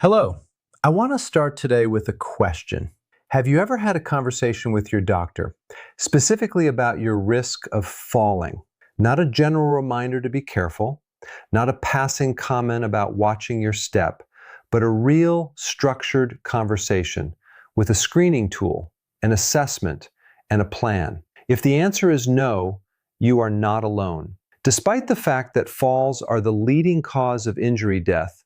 Hello. I want to start today with a question. Have you ever had a conversation with your doctor, specifically about your risk of falling? Not a general reminder to be careful, not a passing comment about watching your step, but a real structured conversation with a screening tool, an assessment, and a plan. If the answer is no, you are not alone. Despite the fact that falls are the leading cause of injury death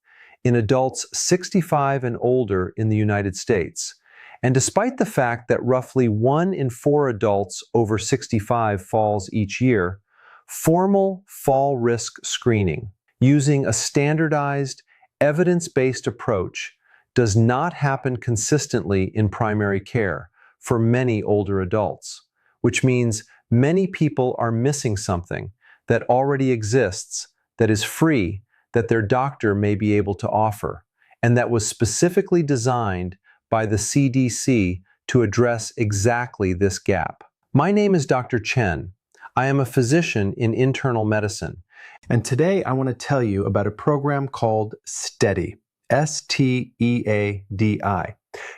in adults 65 and older in the United States, and despite the fact that roughly 1 in 4 adults over 65 falls each year, formal fall risk screening using a standardized, evidence-based approach does not happen consistently in primary care for many older adults, which means many people are missing something that already exists, that is free, that their doctor may be able to offer, and that was specifically designed by the CDC to address exactly this gap. My name is Dr. Chen. I am a physician in internal medicine, and today I want to tell you about a program called STEADI, S-T-E-A-D-I.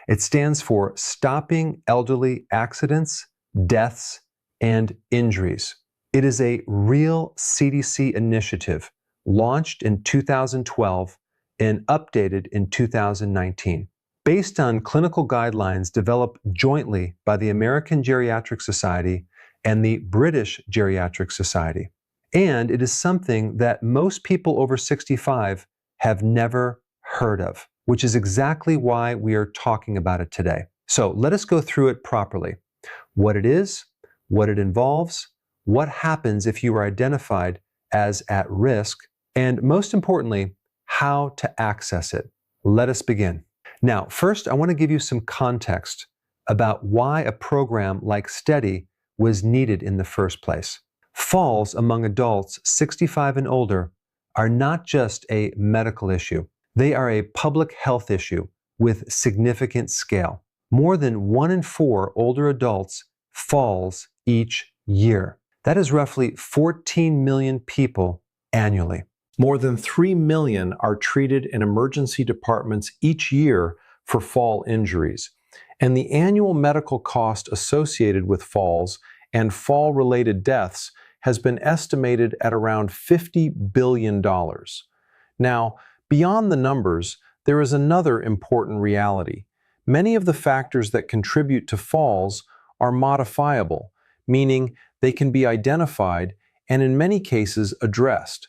It stands for Stopping Elderly Accidents, Deaths, and Injuries. It is a real CDC initiative launched in 2012 and updated in 2019. Based on clinical guidelines developed jointly by the American Geriatric Society and the British Geriatric Society. And it is something that most people over 65 have never heard of, which is exactly why we are talking about it today. So let us go through it properly. What it is, what it involves, what happens if you are identified as at risk, and most importantly, how to access it. Let us begin. Now, first, I want to give you some context about why a program like STEADI was needed in the first place. Falls among adults 65 and older are not just a medical issue. They are a public health issue with significant scale. More than 1 in 4 older adults falls each year. That is roughly 14 million people annually. More than 3 million are treated in emergency departments each year for fall injuries. And the annual medical cost associated with falls and fall-related deaths has been estimated at around $50 billion. Now, beyond the numbers, there is another important reality. Many of the factors that contribute to falls are modifiable, meaning they can be identified and in many cases addressed.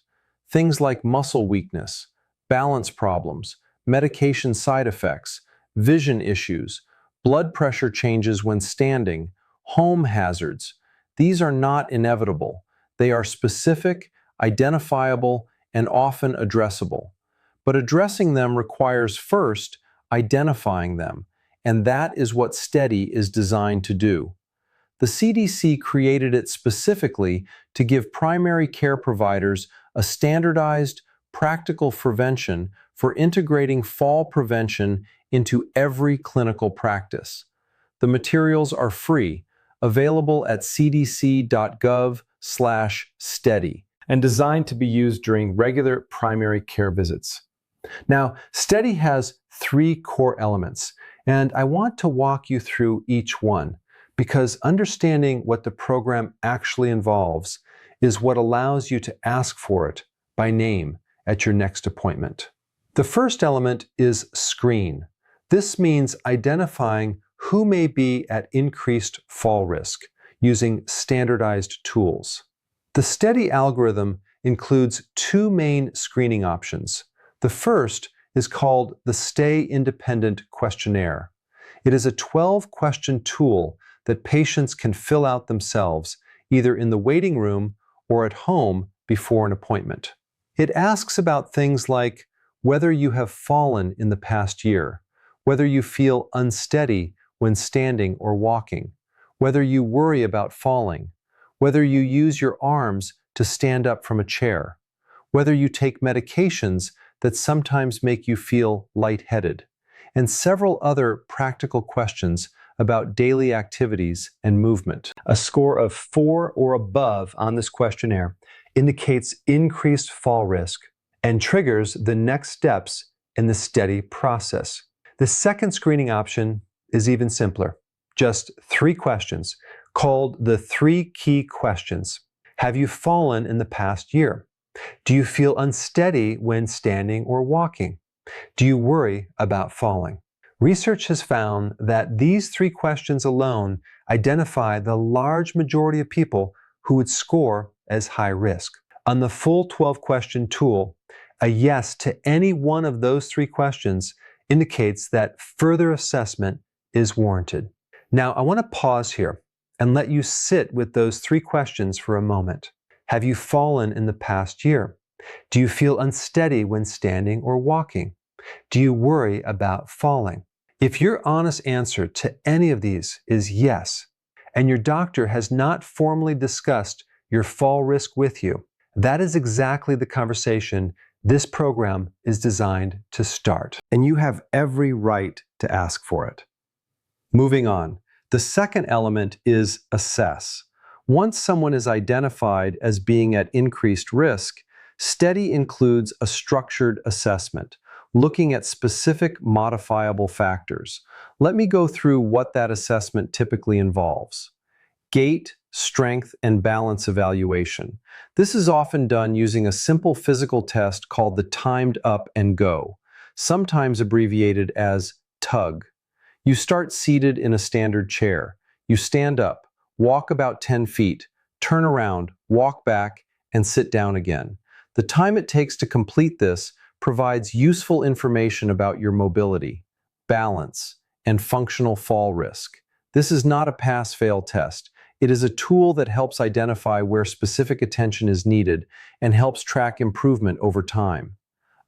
Things like muscle weakness, balance problems, medication side effects, vision issues, blood pressure changes when standing, home hazards. These are not inevitable. They are specific, identifiable, and often addressable. But addressing them requires first identifying them, and that is what STEADI is designed to do. The CDC created it specifically to give primary care providers a standardized, practical prevention for integrating fall prevention into every clinical practice. The materials are free, available at cdc.gov/STEADI, and designed to be used during regular primary care visits. Now, STEADI has 3 core elements, and I want to walk you through each one, because understanding what the program actually involves is what allows you to ask for it by name at your next appointment. The first element is screen. This means identifying who may be at increased fall risk using standardized tools. The STEADI algorithm includes 2 main screening options. The first is called the Stay Independent Questionnaire. It is a 12-question tool that patients can fill out themselves, either in the waiting room or at home before an appointment. It asks about things like whether you have fallen in the past year, whether you feel unsteady when standing or walking, whether you worry about falling, whether you use your arms to stand up from a chair, whether you take medications that sometimes make you feel lightheaded, and several other practical questions about daily activities and movement. A score of 4 or above on this questionnaire indicates increased fall risk and triggers the next steps in the steady process. The second screening option is even simpler. Just 3 questions called the 3 key questions. Have you fallen in the past year? Do you feel unsteady when standing or walking? Do you worry about falling? Research has found that these 3 questions alone identify the large majority of people who would score as high risk. On the full 12-question tool, a yes to any one of those 3 questions indicates that further assessment is warranted. Now, I want to pause here and let you sit with those 3 questions for a moment. Have you fallen in the past year? Do you feel unsteady when standing or walking? Do you worry about falling? If your honest answer to any of these is yes, and your doctor has not formally discussed your fall risk with you, that is exactly the conversation this program is designed to start. And you have every right to ask for it. Moving on, the second element is assess. Once someone is identified as being at increased risk, STEADY includes a structured assessment, looking at specific modifiable factors. Let me go through what that assessment typically involves. Gait, strength, and balance evaluation. This is often done using a simple physical test called the Timed Up and Go, sometimes abbreviated as TUG. You start seated in a standard chair. You stand up, walk about 10 feet, turn around, walk back, and sit down again. The time it takes to complete this provides useful information about your mobility, balance, and functional fall risk. This is not a pass-fail test. It is a tool that helps identify where specific attention is needed and helps track improvement over time.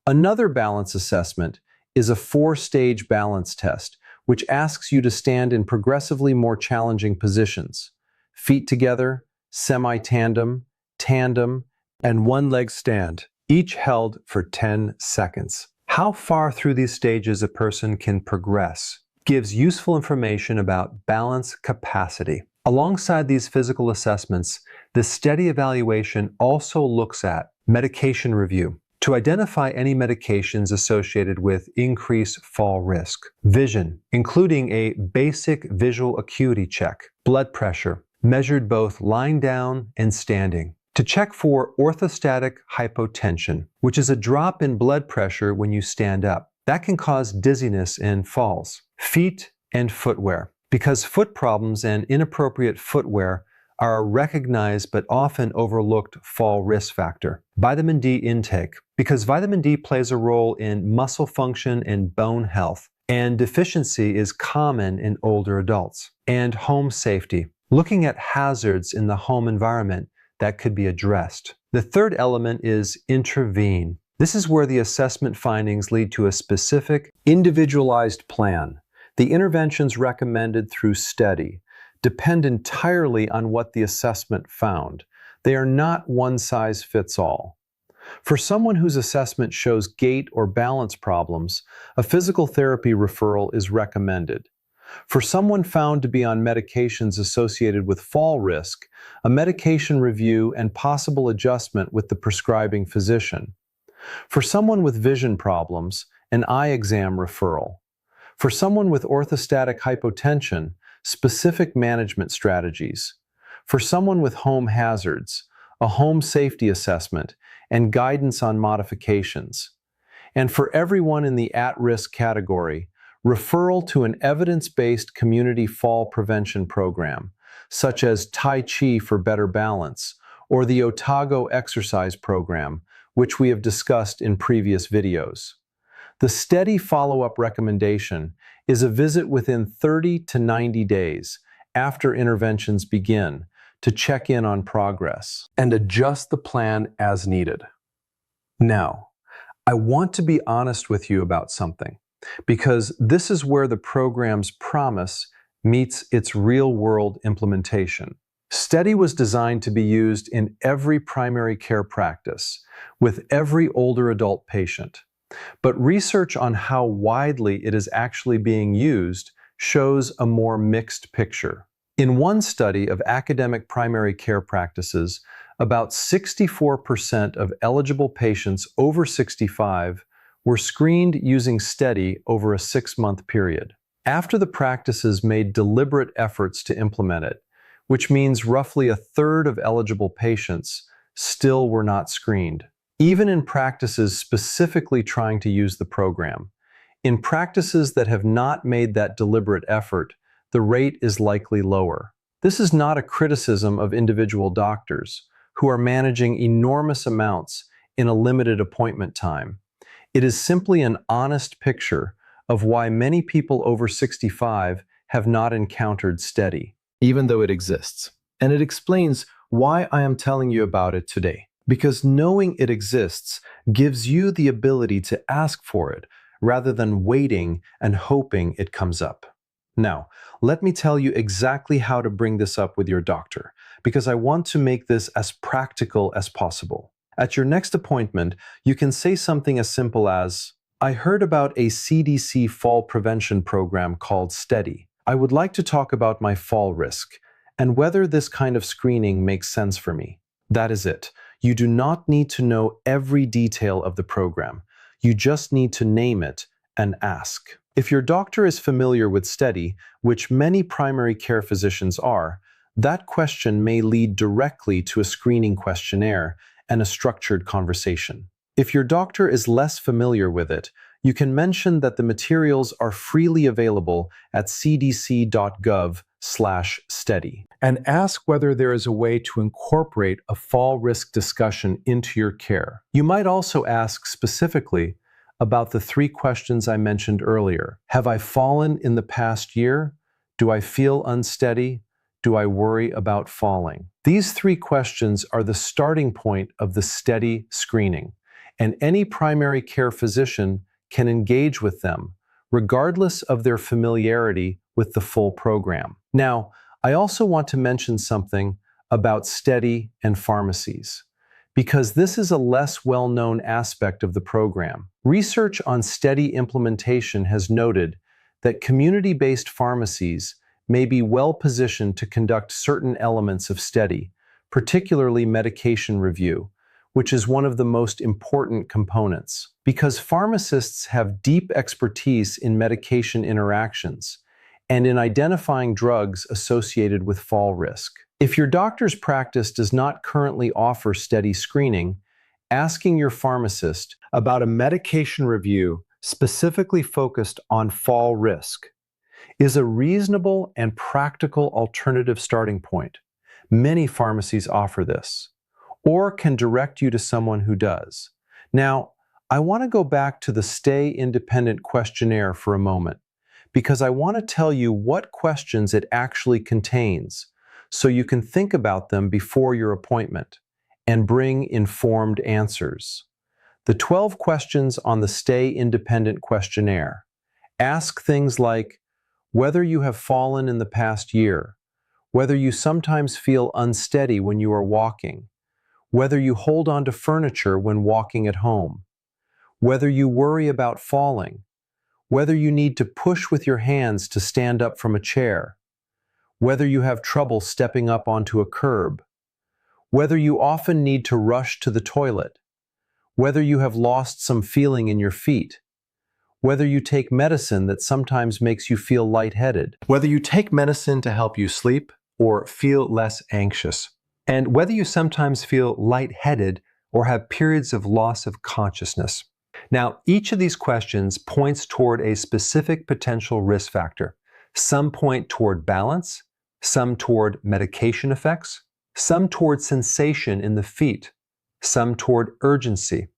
Another balance assessment is a 4-stage balance test, which asks you to stand in progressively more challenging positions: feet together, semi-tandem, tandem, and one-leg stand, each held for 10 seconds. How far through these stages a person can progress gives useful information about balance capacity. Alongside these physical assessments, the STEADY evaluation also looks at medication review to identify any medications associated with increased fall risk, vision, including a basic visual acuity check, blood pressure, measured both lying down and standing, to check for orthostatic hypotension, which is a drop in blood pressure when you stand up. That can cause dizziness and falls. Feet and footwear, because foot problems and inappropriate footwear are a recognized but often overlooked fall risk factor. Vitamin D intake, because vitamin D plays a role in muscle function and bone health, and deficiency is common in older adults. And home safety, looking at hazards in the home environment that could be addressed. The third element is intervene. This is where the assessment findings lead to a specific, individualized plan. The interventions recommended through STEADY depend entirely on what the assessment found. They are not one-size-fits-all. For someone whose assessment shows gait or balance problems, a physical therapy referral is recommended. For someone found to be on medications associated with fall risk, a medication review and possible adjustment with the prescribing physician. For someone with vision problems, an eye exam referral. For someone with orthostatic hypotension, specific management strategies. For someone with home hazards, a home safety assessment and guidance on modifications. And for everyone in the at-risk category, referral to an evidence-based community fall prevention program, such as Tai Chi for better balance, or the Otago exercise program, which we have discussed in previous videos. The STEADY follow-up recommendation is a visit within 30 to 90 days after interventions begin to check in on progress and adjust the plan as needed. Now, I want to be honest with you about something, because this is where the program's promise meets its real-world implementation. STEADY was designed to be used in every primary care practice, with every older adult patient. But research on how widely it is actually being used shows a more mixed picture. In one study of academic primary care practices, about 64% of eligible patients over 65 were screened using STEADY over a 6-month period. After the practices made deliberate efforts to implement it, which means roughly a third of eligible patients still were not screened. Even in practices specifically trying to use the program, in practices that have not made that deliberate effort, the rate is likely lower. This is not a criticism of individual doctors who are managing enormous amounts in a limited appointment time. It is simply an honest picture of why many people over 65 have not encountered STEADY, even though it exists. And it explains why I am telling you about it today. Because knowing it exists gives you the ability to ask for it rather than waiting and hoping it comes up. Now, let me tell you exactly how to bring this up with your doctor, because I want to make this as practical as possible. At your next appointment, you can say something as simple as, "I heard about a CDC fall prevention program called STEADY. I would like to talk about my fall risk and whether this kind of screening makes sense for me." That is it. You do not need to know every detail of the program. You just need to name it and ask. If your doctor is familiar with STEADY, which many primary care physicians are, that question may lead directly to a screening questionnaire and a structured conversation. If your doctor is less familiar with it, you can mention that the materials are freely available at cdc.gov/STEADY and ask whether there is a way to incorporate a fall risk discussion into your care. You might also ask specifically about the 3 questions I mentioned earlier. Have I fallen in the past year? Do I feel unsteady? Do I worry about falling? These 3 questions are the starting point of the STEADY screening, and any primary care physician can engage with them, regardless of their familiarity with the full program. Now, I also want to mention something about STEADY and pharmacies, because this is a less well-known aspect of the program. Research on STEADY implementation has noted that community-based pharmacies may be well-positioned to conduct certain elements of STEADY, particularly medication review, which is one of the most important components. Because pharmacists have deep expertise in medication interactions and in identifying drugs associated with fall risk. If your doctor's practice does not currently offer STEADY screening, asking your pharmacist about a medication review specifically focused on fall risk is a reasonable and practical alternative starting point. Many pharmacies offer this, or can direct you to someone who does. Now, I want to go back to the Stay Independent questionnaire for a moment, because I want to tell you what questions it actually contains, so you can think about them before your appointment and bring informed answers. The 12 questions on the Stay Independent questionnaire ask things like whether you have fallen in the past year, whether you sometimes feel unsteady when you are walking, whether you hold on to furniture when walking at home, whether you worry about falling, whether you need to push with your hands to stand up from a chair, whether you have trouble stepping up onto a curb, whether you often need to rush to the toilet, whether you have lost some feeling in your feet, whether you take medicine that sometimes makes you feel lightheaded, whether you take medicine to help you sleep or feel less anxious, and whether you sometimes feel lightheaded or have periods of loss of consciousness. Now, each of these questions points toward a specific potential risk factor. Some point toward balance, some toward medication effects, some toward sensation in the feet, some toward urgency,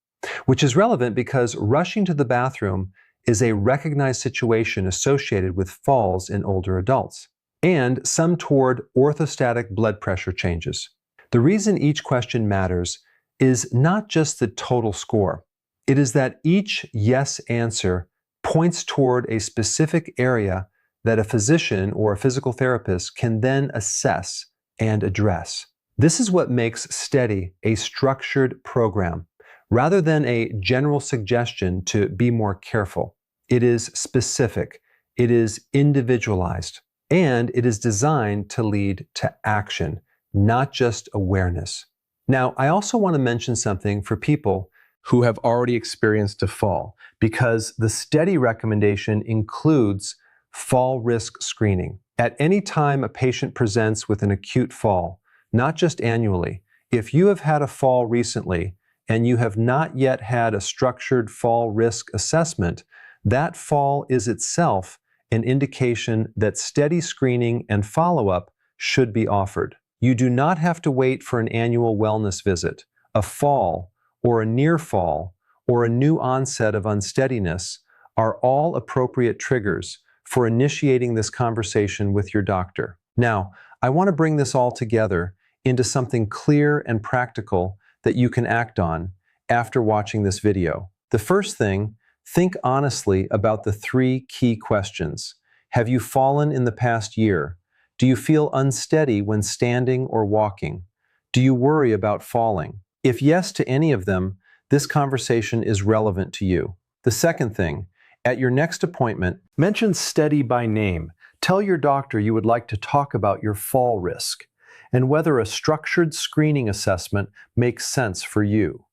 which is relevant because rushing to the bathroom is a recognized situation associated with falls in older adults, and some toward orthostatic blood pressure changes. The reason each question matters is not just the total score. It is that each yes answer points toward a specific area that a physician or a physical therapist can then assess and address. This is what makes STEADY a structured program, rather than a general suggestion to be more careful. It is specific, it is individualized, and it is designed to lead to action, not just awareness. Now, I also want to mention something for people who have already experienced a fall, because the STEADY recommendation includes fall risk screening. At any time a patient presents with an acute fall, not just annually, if you have had a fall recently and you have not yet had a structured fall risk assessment, that fall is itself an indication that STEADY screening and follow-up should be offered. You do not have to wait for an annual wellness visit. A fall, or a near fall, or a new onset of unsteadiness are all appropriate triggers for initiating this conversation with your doctor. Now, I want to bring this all together into something clear and practical that you can act on after watching this video. The first thing, think honestly about the 3 key questions. Have you fallen in the past year? Do you feel unsteady when standing or walking? Do you worry about falling? If yes to any of them, this conversation is relevant to you. The second thing, at your next appointment, mention STEADY by name. Tell your doctor you would like to talk about your fall risk and whether a structured screening assessment makes sense for you.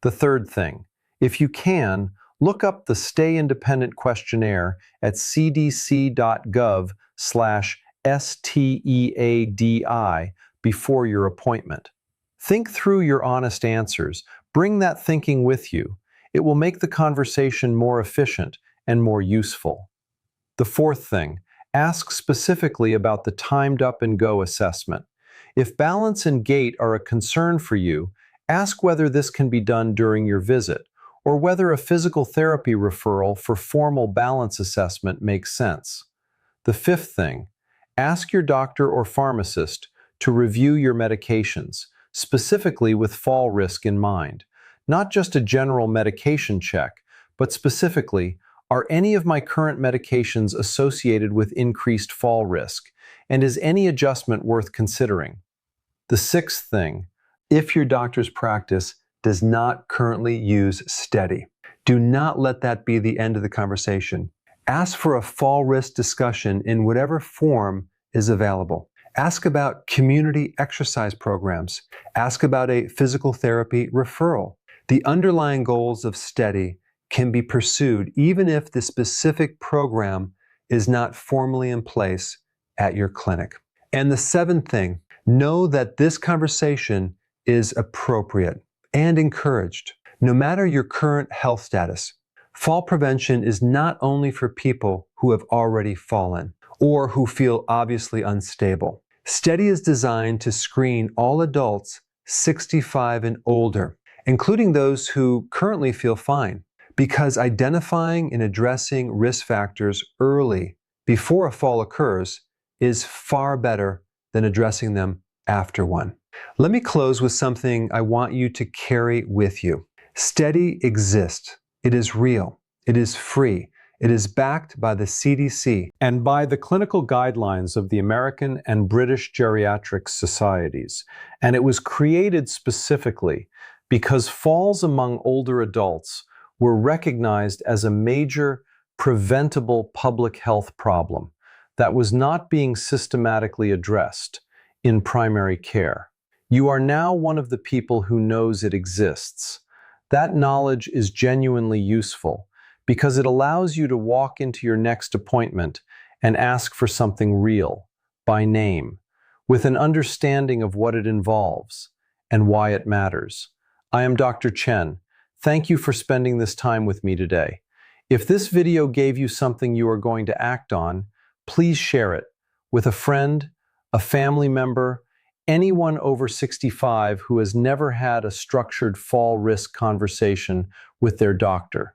The third thing, if you can, look up the Stay Independent questionnaire at cdc.gov/STEADI before your appointment. Think through your honest answers. Bring that thinking with you. It will make the conversation more efficient and more useful. The fourth thing, ask specifically about the timed up and go assessment. If balance and gait are a concern for you, ask whether this can be done during your visit, or whether a physical therapy referral for formal balance assessment makes sense. The fifth thing, ask your doctor or pharmacist to review your medications, specifically with fall risk in mind. Not just a general medication check, but specifically, are any of my current medications associated with increased fall risk? And is any adjustment worth considering? The sixth thing, if your doctor's practice does not currently use STEADY, do not let that be the end of the conversation. Ask for a fall risk discussion in whatever form is available. Ask about community exercise programs. Ask about a physical therapy referral. The underlying goals of STEADY can be pursued even if the specific program is not formally in place at your clinic. And the seventh thing, know that this conversation is appropriate and encouraged. No matter your current health status, fall prevention is not only for people who have already fallen or who feel obviously unstable. STEADY is designed to screen all adults 65 and older, including those who currently feel fine, because identifying and addressing risk factors early before a fall occurs is far better than addressing them after one. Let me close with something I want you to carry with you. STEADY exists. It is real. It is free. It is backed by the CDC and by the clinical guidelines of the American and British Geriatric Societies. And it was created specifically because falls among older adults were recognized as a major preventable public health problem that was not being systematically addressed in primary care. You are now one of the people who knows it exists. That knowledge is genuinely useful because it allows you to walk into your next appointment and ask for something real, by name, with an understanding of what it involves and why it matters. I am Dr. Chen. Thank you for spending this time with me today. If this video gave you something you are going to act on, please share it with a friend, a family member, anyone over 65 who has never had a structured fall risk conversation with their doctor.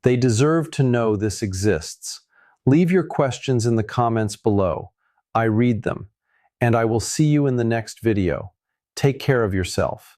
They deserve to know this exists. Leave your questions in the comments below. I read them, and I will see you in the next video. Take care of yourself.